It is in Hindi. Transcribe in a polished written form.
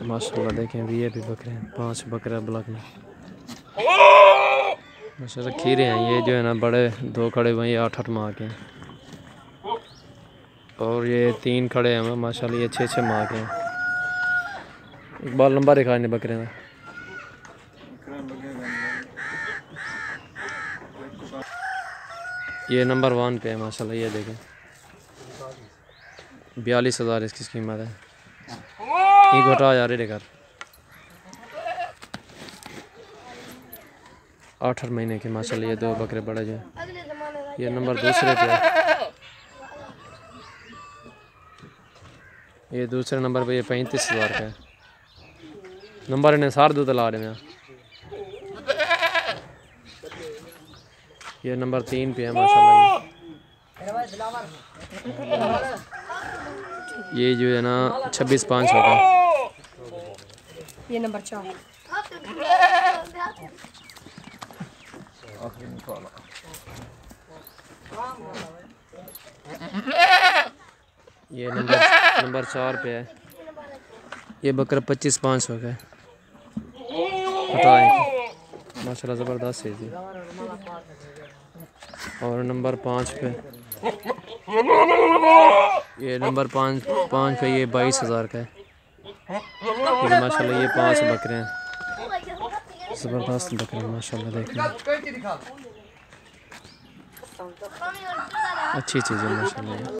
माशाल्लाह देखें ये भी बकरे हैं, 5 बकरे ब्लॉक में माशाल्लाह। खीरे हैं ये जो है ना, बड़े 2 खड़े हुए हैं, 8-8 माह के हैं। और ये 3 खड़े हैं माशाल्लाह, ये 6-6 माह के हैं। एक बार लंबा दिखा नहीं बकरे का। ये नंबर 1 पे है माशाल्लाह, ये देखें 42,000 इसकी कीमत है। ये घटा जा रही है 8 महीने के माशाल्लाह। ये 2 बकरे बड़े जो हैं। ये नंबर दूसरे पे है। ये दूसरे नंबर पे ये 35,000 का है। नंबर इन्हें सार दूध ला रहे हैं। ये नंबर 3 पे है माशाल्लाह। ये जो है ना 26,500 का। ये नंबर 4। ये नंबर 4 पे है। ये बकरा 25,500 का है। माशाल्लाह ज़बरदस्त है जी। और नंबर 5 पे ये नंबर 5 पे ये 22,000 का है। ये माशाल्लाह ये 5 बकरे हैं, ज़बरदस्त बकरे हैं माशाल्लाह। देखिए अच्छी चीज़ है माशाल्लाह।